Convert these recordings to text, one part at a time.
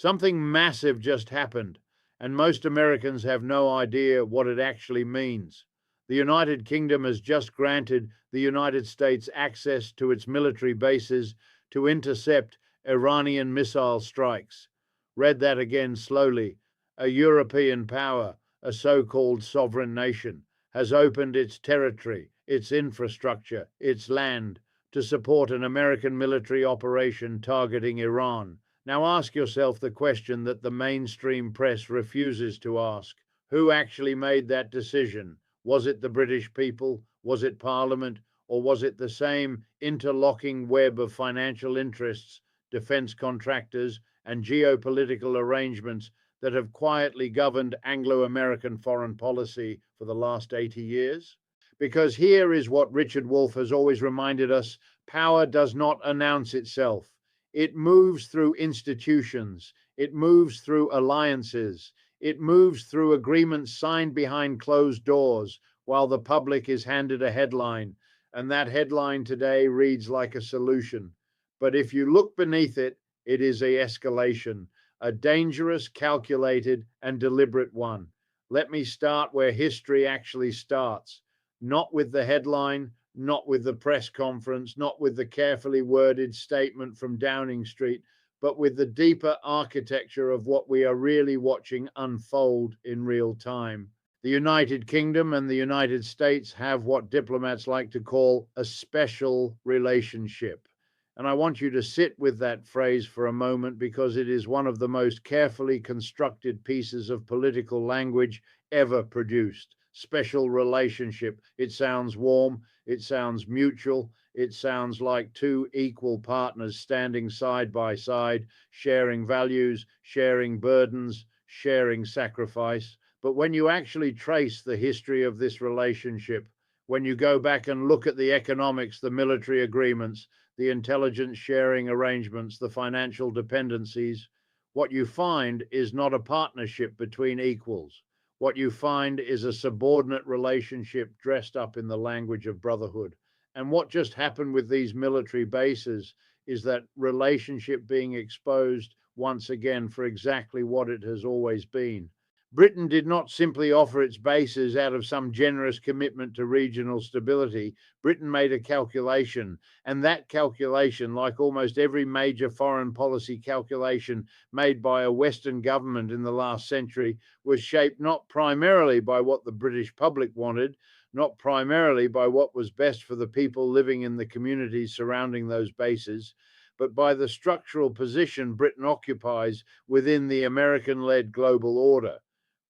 Something massive just happened, and most Americans have no idea what it actually means. The United Kingdom has just granted the United States access to its military bases to intercept Iranian missile strikes. Read that again slowly. A European power, a so-called sovereign nation, has opened its territory, its infrastructure, its land to support an American military operation targeting Iran. Now ask yourself the question that the mainstream press refuses to ask. Who actually made that decision? Was it the British people? Was it Parliament? Or was it the same interlocking web of financial interests, defense contractors, and geopolitical arrangements that have quietly governed Anglo-American foreign policy for the last 80 years? Because here is what Richard Wolff has always reminded us: power does not announce itself. It moves through institutions. It moves through alliances. It moves through agreements signed behind closed doors while the public is handed a headline. And that headline today reads like a solution. But if you look beneath it, it is a escalation, a dangerous, calculated, and deliberate one. Let me start where history actually starts. Not with the headline, not with the press conference, not with the carefully worded statement from Downing Street, but with the deeper architecture of what we are really watching unfold in real time. The United Kingdom and the United States have what diplomats like to call a special relationship. And I want you to sit with that phrase for a moment, because it is one of the most carefully constructed pieces of political language ever produced. Special relationship. It sounds warm, it sounds mutual, it sounds like two equal partners standing side by side, sharing values, sharing burdens, sharing sacrifice. But when you actually trace the history of this relationship, when you go back and look at the economics, the military agreements, the intelligence sharing arrangements, the financial dependencies, what you find is not a partnership between equals. What you find is a subordinate relationship dressed up in the language of brotherhood. And what just happened with these military bases is that relationship being exposed once again for exactly what it has always been. Britain did not simply offer its bases out of some generous commitment to regional stability. Britain made a calculation, and that calculation, like almost every major foreign policy calculation made by a Western government in the last century, was shaped not primarily by what the British public wanted, not primarily by what was best for the people living in the communities surrounding those bases, but by the structural position Britain occupies within the American-led global order.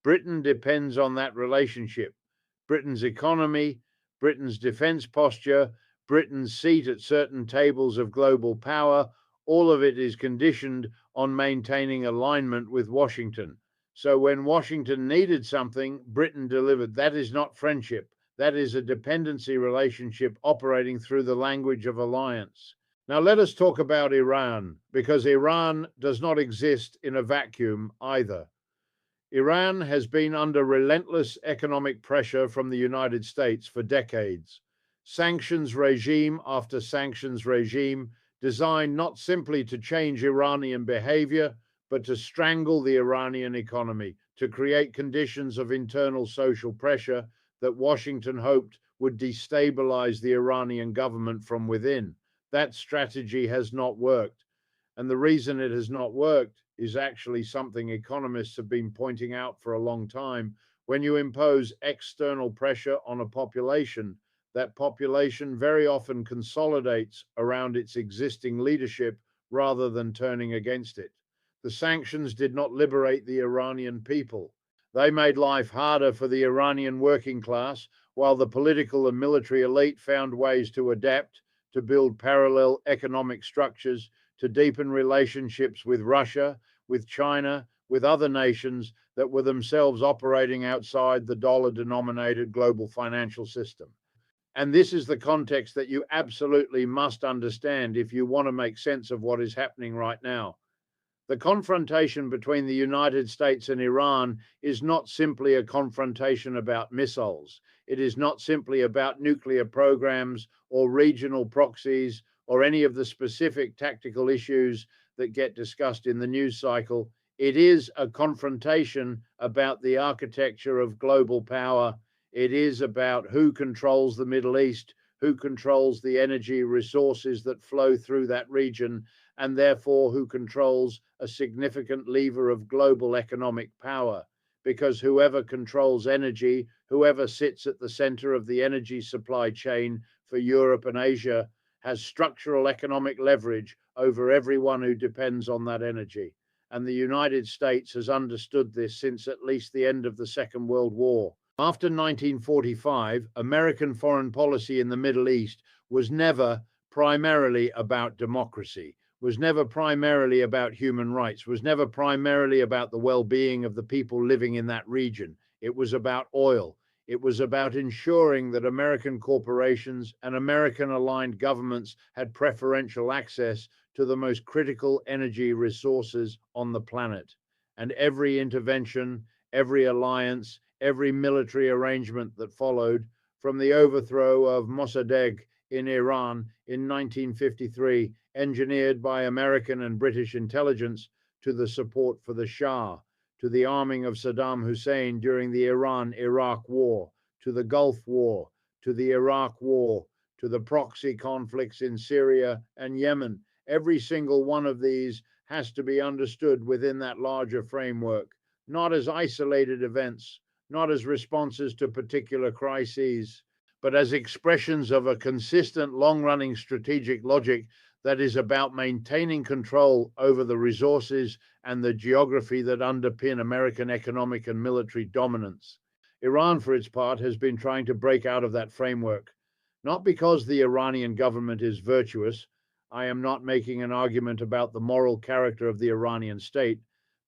Britain depends on that relationship. Britain's economy, Britain's defense posture, Britain's seat at certain tables of global power, all of it is conditioned on maintaining alignment with Washington. So when Washington needed something, Britain delivered. That is not friendship. That is a dependency relationship operating through the language of alliance. Now let us talk about Iran, because Iran does not exist in a vacuum either. Iran has been under relentless economic pressure from the United States for decades. Sanctions regime after sanctions regime, designed not simply to change Iranian behavior, but to strangle the Iranian economy, to create conditions of internal social pressure that Washington hoped would destabilize the Iranian government from within. That strategy has not worked. And the reason it has not worked is actually something economists have been pointing out for a long time. When you impose external pressure on a population, that population very often consolidates around its existing leadership rather than turning against it. The sanctions did not liberate the Iranian people. They made life harder for the Iranian working class, while the political and military elite found ways to adapt, to build parallel economic structures, to deepen relationships with Russia, with China, with other nations that were themselves operating outside the dollar-denominated global financial system. And this is the context that you absolutely must understand if you want to make sense of what is happening right now. The confrontation between the United States and Iran is not simply a confrontation about missiles. It is not simply about nuclear programs or regional proxies or any of the specific tactical issues that get discussed in the news cycle. It is a confrontation about the architecture of global power. It is about who controls the Middle East, who controls the energy resources that flow through that region, and therefore who controls a significant lever of global economic power. Because whoever controls energy, whoever sits at the center of the energy supply chain for Europe and Asia, has structural economic leverage over everyone who depends on that energy. And the United States has understood this since at least the end of the Second World War. After 1945, American foreign policy in the Middle East was never primarily about democracy, was never primarily about human rights, was never primarily about the well-being of the people living in that region. It was about oil. It was about ensuring that American corporations and American-aligned governments had preferential access to the most critical energy resources on the planet. And every intervention, every alliance, every military arrangement that followed, from the overthrow of Mossadegh in Iran in 1953, engineered by American and British intelligence, to the support for the Shah, to the arming of Saddam Hussein during the Iran-Iraq War, to the Gulf War, to the Iraq War, to the proxy conflicts in Syria and Yemen. Every single one of these has to be understood within that larger framework, not as isolated events, not as responses to particular crises, but as expressions of a consistent, long-running strategic logic that is about maintaining control over the resources and the geography that underpin American economic and military dominance. Iran, for its part, has been trying to break out of that framework, not because the Iranian government is virtuous. I am not making an argument about the moral character of the Iranian state,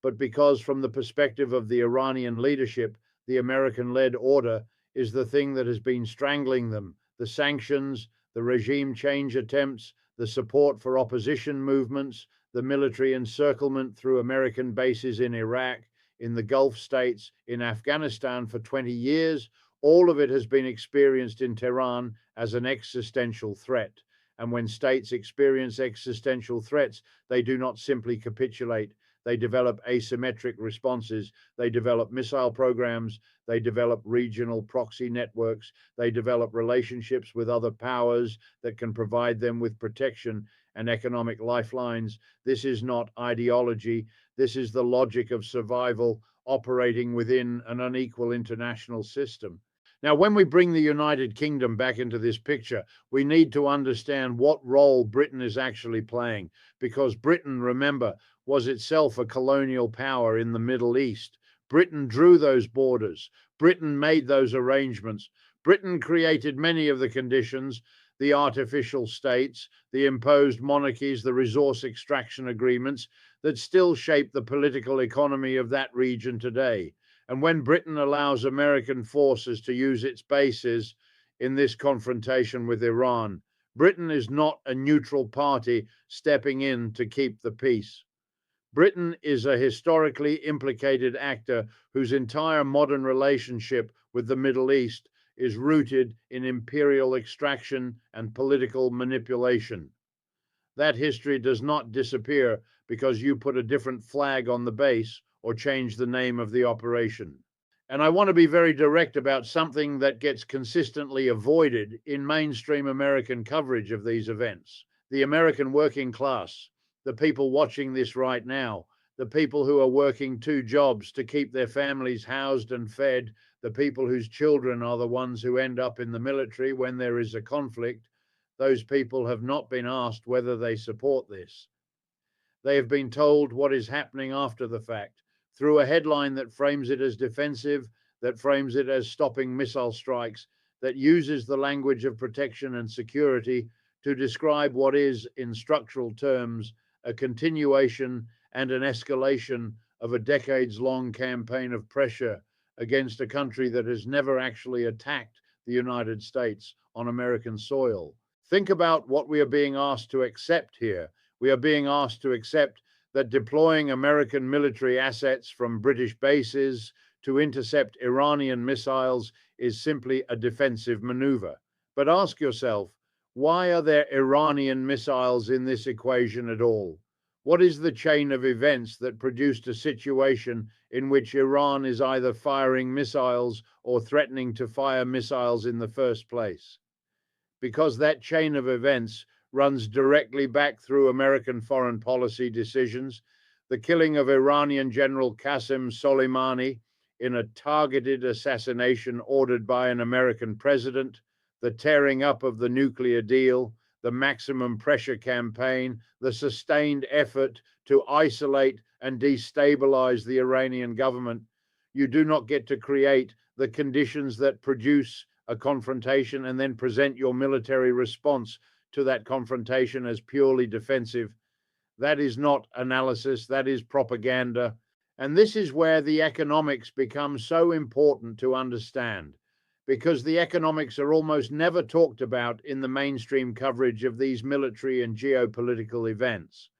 but because from the perspective of the Iranian leadership, the American-led order is the thing that has been strangling them. The sanctions, the regime change attempts, the support for opposition movements, the military encirclement through American bases in Iraq, in the Gulf states, in Afghanistan for 20 years, all of it has been experienced in Tehran as an existential threat. And when states experience existential threats, they do not simply capitulate. They develop asymmetric responses. They develop missile programs. They develop regional proxy networks. They develop relationships with other powers that can provide them with protection and economic lifelines. This is not ideology. This is the logic of survival operating within an unequal international system. Now, when we bring the United Kingdom back into this picture, we need to understand what role Britain is actually playing, because Britain, remember, was itself a colonial power in the Middle East. Britain drew those borders. Britain made those arrangements. Britain created many of the conditions, the artificial states, the imposed monarchies, the resource extraction agreements that still shape the political economy of that region today. And when Britain allows American forces to use its bases in this confrontation with Iran, Britain is not a neutral party stepping in to keep the peace. Britain is a historically implicated actor whose entire modern relationship with the Middle East is rooted in imperial extraction and political manipulation. That history does not disappear because you put a different flag on the base or change the name of the operation. And I want to be very direct about something that gets consistently avoided in mainstream American coverage of these events. The American working class, the people watching this right now, the people who are working 2 jobs to keep their families housed and fed, the people whose children are the ones who end up in the military when there is a conflict, those people have not been asked whether they support this. They have been told what is happening after the fact, through a headline that frames it as defensive, that frames it as stopping missile strikes, that uses the language of protection and security to describe what is, in structural terms, a continuation and an escalation of a decades-long campaign of pressure against a country that has never actually attacked the United States on American soil. Think about what we are being asked to accept here. We are being asked to accept that deploying American military assets from British bases to intercept Iranian missiles is simply a defensive maneuver. But ask yourself, why are there Iranian missiles in this equation at all? What is the chain of events that produced a situation in which Iran is either firing missiles or threatening to fire missiles in the first place? Because that chain of events runs directly back through American foreign policy decisions, the killing of Iranian General Qasem Soleimani in a targeted assassination ordered by an American president, the tearing up of the nuclear deal, the maximum pressure campaign, the sustained effort to isolate and destabilize the Iranian government. You do not get to create the conditions that produce a confrontation and then present your military response to that confrontation as purely defensive. That is not analysis, that is propaganda. And this is where the economics become so important to understand, because the economics are almost never talked about in the mainstream coverage of these military and geopolitical events.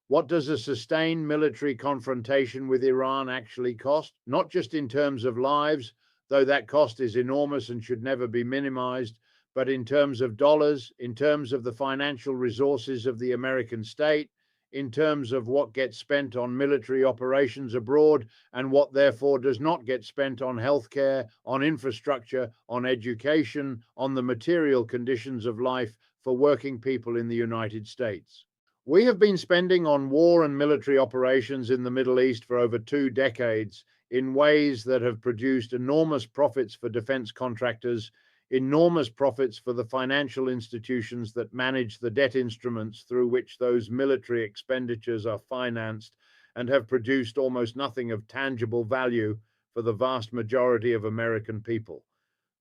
What does a sustained military confrontation with Iran actually cost? Not just in terms of lives, though that cost is enormous and should never be minimized, but in terms of dollars, in terms of the financial resources of the American state, in terms of what gets spent on military operations abroad and what therefore does not get spent on healthcare, on infrastructure, on education, on the material conditions of life for working people in the United States. We have been spending on war and military operations in the Middle East for over 2 decades in ways that have produced enormous profits for defense contractors, enormous profits for the financial institutions that manage the debt instruments through which those military expenditures are financed, and have produced almost nothing of tangible value for the vast majority of American people.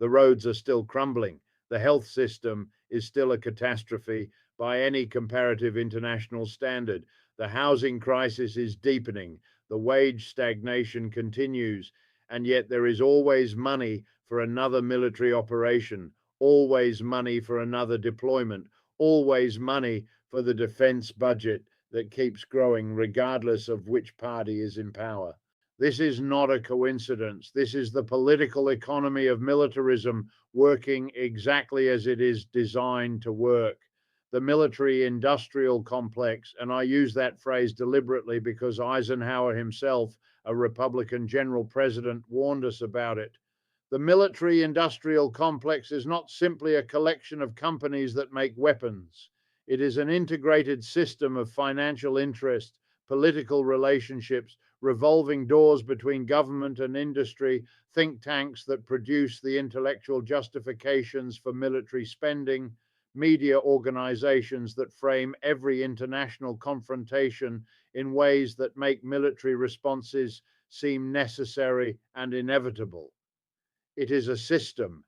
The roads are still crumbling. The health system is still a catastrophe by any comparative international standard. The housing crisis is deepening. The wage stagnation continues. And yet there is always money for another military operation, always money for another deployment, always money for the defense budget that keeps growing regardless of which party is in power. This is not a coincidence. This is the political economy of militarism working exactly as it is designed to work. The military industrial complex, and I use that phrase deliberately because Eisenhower himself, a Republican general president, warned us about it. The military industrial complex is not simply a collection of companies that make weapons. It is an integrated system of financial interest, political relationships, revolving doors between government and industry, think tanks that produce the intellectual justifications for military spending, media organizations that frame every international confrontation in ways that make military responses seem necessary and inevitable. It is a system,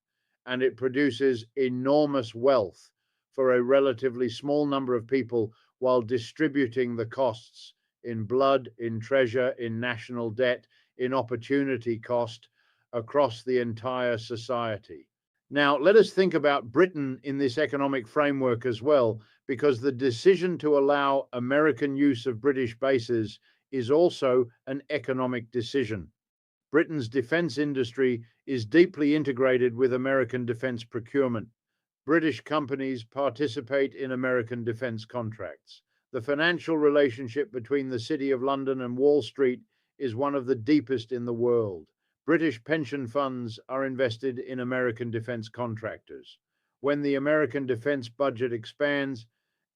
and it produces enormous wealth for a relatively small number of people while distributing the costs in blood, in treasure, in national debt, in opportunity cost across the entire society. Now, let us think about Britain in this economic framework as well, because the decision to allow American use of British bases is also an economic decision. Britain's defense industry is deeply integrated with American defense procurement. British companies participate in American defense contracts. The financial relationship between the City of London and Wall Street is one of the deepest in the world. British pension funds are invested in American defense contractors. When the American defense budget expands,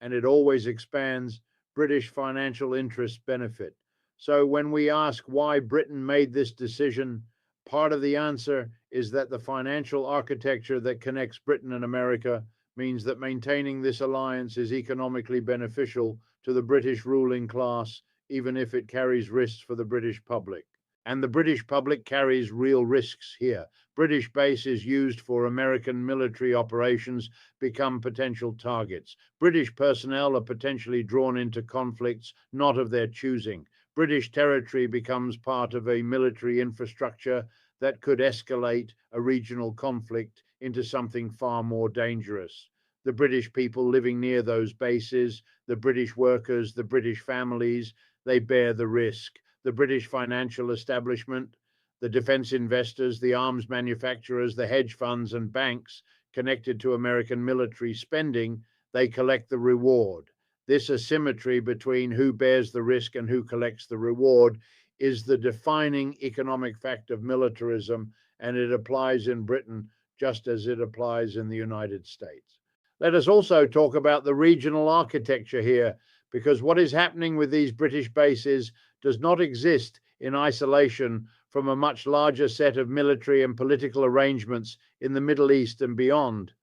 and it always expands, British financial interests benefit. So when we ask why Britain made this decision, part of the answer is that the financial architecture that connects Britain and America means that maintaining this alliance is economically beneficial to the British ruling class, even if it carries risks for the British public. And the British public carries real risks here. British bases used for American military operations become potential targets. British personnel are potentially drawn into conflicts not of their choosing. British territory becomes part of a military infrastructure that could escalate a regional conflict into something far more dangerous. The British people living near those bases, the British workers, the British families, they bear the risk. The British financial establishment, the defense investors, the arms manufacturers, the hedge funds and banks connected to American military spending, they collect the reward. This asymmetry between who bears the risk and who collects the reward is the defining economic fact of militarism, and it applies in Britain just as it applies in the United States. Let us also talk about the regional architecture here, because what is happening with these British bases does not exist in isolation from a much larger set of military and political arrangements in the Middle East and beyond.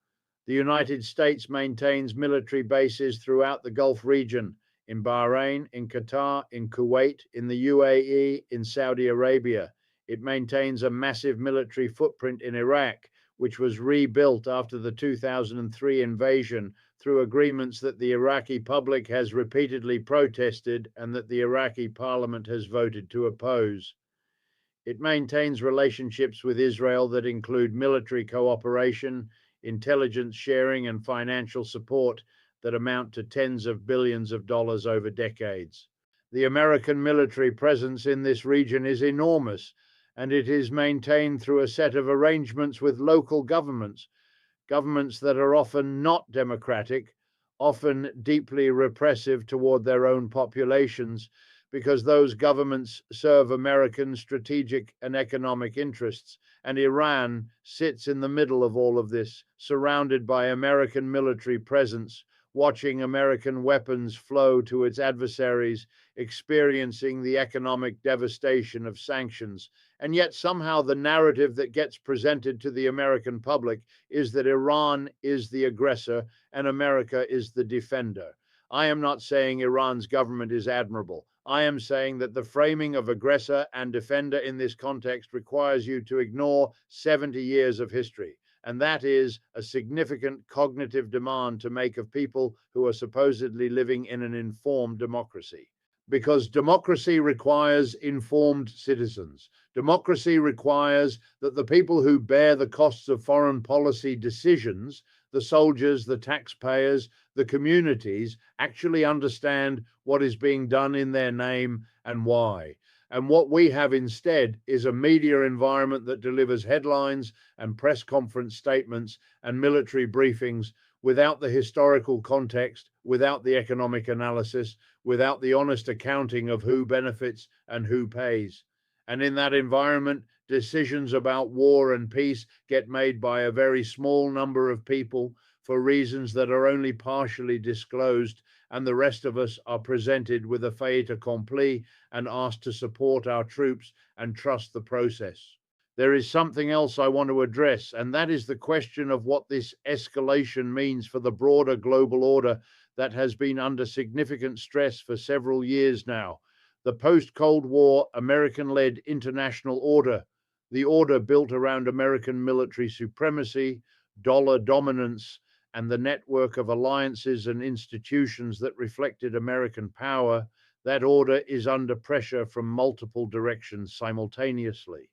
The United States maintains military bases throughout the Gulf region, in Bahrain, in Qatar, in Kuwait, in the UAE, in Saudi Arabia. It maintains a massive military footprint in Iraq, which was rebuilt after the 2003 invasion through agreements that the Iraqi public has repeatedly protested and that the Iraqi parliament has voted to oppose. It maintains relationships with Israel that include military cooperation, intelligence sharing, and financial support that amount to tens of billions of dollars over decades. The American military presence in this region is enormous, and it is maintained through a set of arrangements with local governments, governments that are often not democratic, often deeply repressive toward their own populations, because those governments serve American strategic and economic interests. And Iran sits in the middle of all of this, surrounded by American military presence, watching American weapons flow to its adversaries, experiencing the economic devastation of sanctions. And yet somehow the narrative that gets presented to the American public is that Iran is the aggressor and America is the defender. I am not saying Iran's government is admirable. I am saying that the framing of aggressor and defender in this context requires you to ignore 70 years of history. And that is a significant cognitive demand to make of people who are supposedly living in an informed democracy. Because democracy requires informed citizens. Democracy requires that the people who bear the costs of foreign policy decisions, the soldiers, the taxpayers, the communities, actually understand what is being done in their name and why. And what we have instead is a media environment that delivers headlines and press conference statements and military briefings without the historical context, without the economic analysis, without the honest accounting of who benefits and who pays. And in that environment, decisions about war and peace get made by a very small number of people for reasons that are only partially disclosed, and the rest of us are presented with a fait accompli and asked to support our troops and trust the process. There is something else I want to address, and that is the question of what this escalation means for the broader global order that has been under significant stress for several years now. The post-Cold War American-led international order, the order built around American military supremacy, dollar dominance, and the network of alliances and institutions that reflected American power, that order is under pressure from multiple directions simultaneously.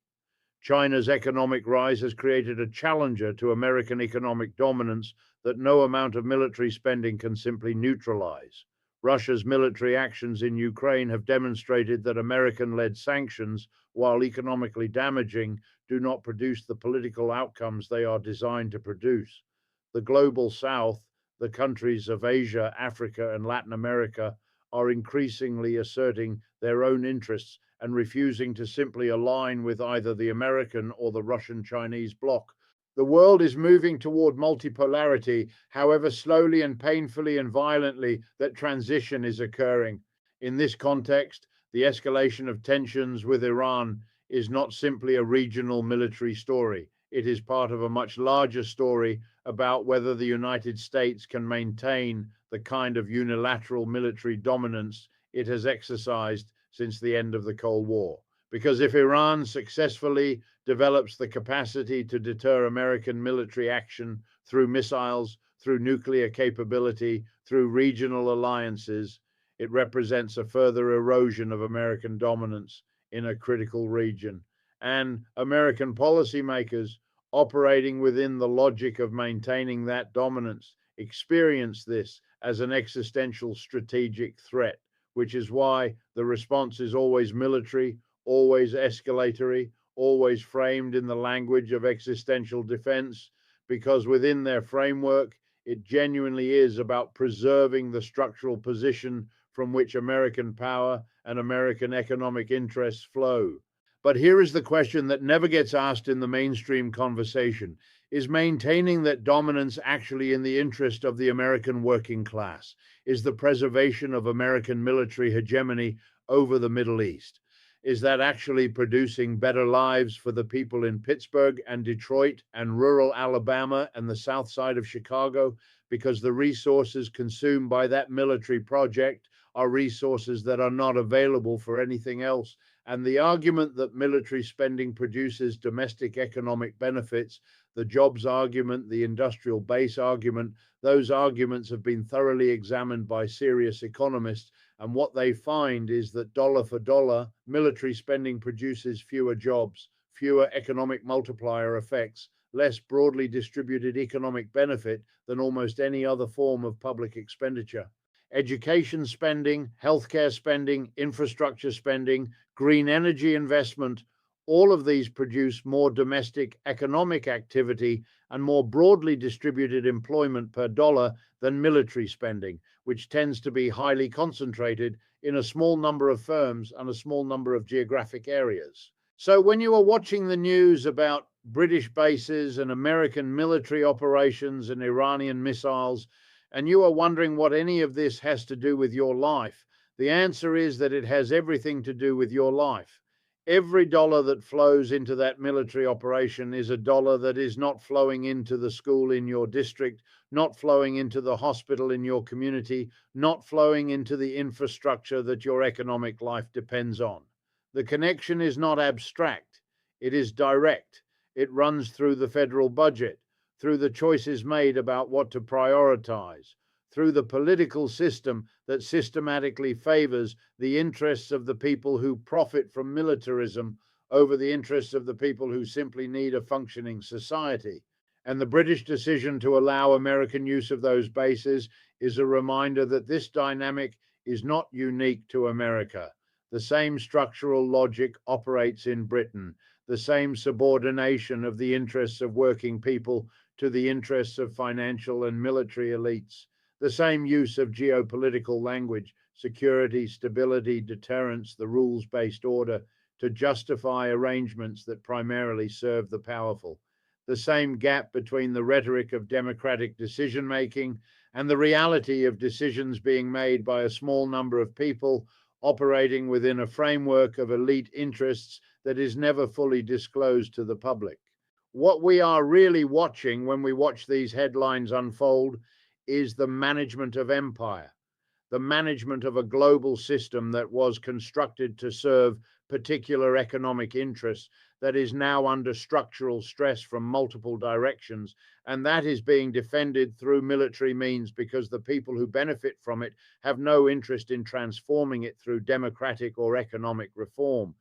China's economic rise has created a challenger to American economic dominance that no amount of military spending can simply neutralize. Russia's military actions in Ukraine have demonstrated that American-led sanctions, while economically damaging, do not produce the political outcomes they are designed to produce. The global South, the countries of Asia, Africa, and Latin America, are increasingly asserting their own interests and refusing to simply align with either the American or the Russian-Chinese bloc. The world is moving toward multipolarity, however slowly and painfully and violently that transition is occurring. In this context, the escalation of tensions with Iran is not simply a regional military story. It is part of a much larger story about whether the United States can maintain the kind of unilateral military dominance it has exercised since the end of the Cold War. Because if Iran successfully develops the capacity to deter American military action through missiles, through nuclear capability, through regional alliances, it represents a further erosion of American dominance in a critical region. And American policymakers operating within the logic of maintaining that dominance experience this as an existential strategic threat, which is why the response is always military, always escalatory, always framed in the language of existential defense, because within their framework, It genuinely is about preserving the structural position from which American power and American economic interests flow. But here is the question that never gets asked in the mainstream conversation. Is maintaining that dominance actually in the interest of the American working class? Is the preservation of American military hegemony over the Middle East? Is that actually producing better lives for the people in Pittsburgh and Detroit and rural Alabama and the south side of Chicago? Because the resources consumed by that military project are resources that are not available for anything else. And the argument that military spending produces domestic economic benefits, the jobs argument, the industrial base argument, those arguments have been thoroughly examined by serious economists. And what they find is that dollar for dollar, military spending produces fewer jobs, fewer economic multiplier effects, less broadly distributed economic benefit than almost any other form of public expenditure. Education spending, healthcare spending, infrastructure spending, green energy investment, all of these produce more domestic economic activity and more broadly distributed employment per dollar than military spending, which tends to be highly concentrated in a small number of firms and a small number of geographic areas. So when you are watching the news about British bases and American military operations and Iranian missiles, and you are wondering what any of this has to do with your life, the answer is that it has everything to do with your life. Every dollar that flows into that military operation is a dollar that is not flowing into the school in your district, not flowing into the hospital in your community, not flowing into the infrastructure that your economic life depends on. The connection is not abstract, it is direct. It runs through the federal budget, through the choices made about what to prioritize, through the political system that systematically favors the interests of the people who profit from militarism over the interests of the people who simply need a functioning society. And the British decision to allow American use of those bases is a reminder that this dynamic is not unique to America. The same structural logic operates in Britain, the same subordination of the interests of working people to the interests of financial and military elites, the same use of geopolitical language, security, stability, deterrence, the rules-based order, to justify arrangements that primarily serve the powerful, the same gap between the rhetoric of democratic decision-making and the reality of decisions being made by a small number of people operating within a framework of elite interests that is never fully disclosed to the public. What we are really watching when we watch these headlines unfold is the management of empire, the management of a global system that was constructed to serve particular economic interests that is now under structural stress from multiple directions. And that is being defended through military means because the people who benefit from it have no interest in transforming it through democratic or economic reform.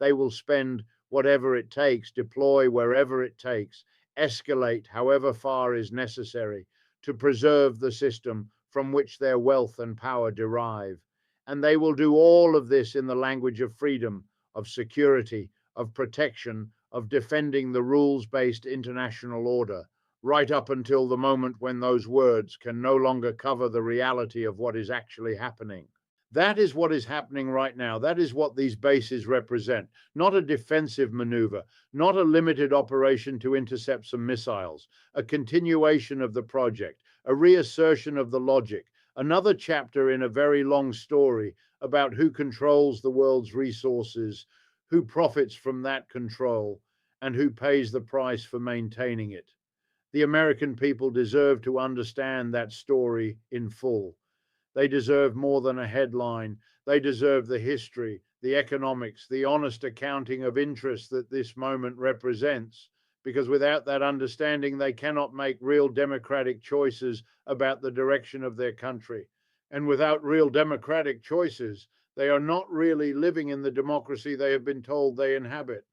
They will spend whatever it takes, deploy wherever it takes, escalate however far is necessary to preserve the system from which their wealth and power derive. And they will do all of this in the language of freedom, of security, of protection, of defending the rules-based international order, right up until the moment when those words can no longer cover the reality of what is actually happening. That is what is happening right now. That is what these bases represent. Not a defensive maneuver, not a limited operation to intercept some missiles, a continuation of the project, a reassertion of the logic, another chapter in a very long story about who controls the world's resources, who profits from that control, and who pays the price for maintaining it. The American people deserve to understand that story in full. They deserve more than a headline. They deserve the history, the economics, the honest accounting of interest that this moment represents, because without that understanding, they cannot make real democratic choices about the direction of their country. And without real democratic choices, they are not really living in the democracy they have been told they inhabit.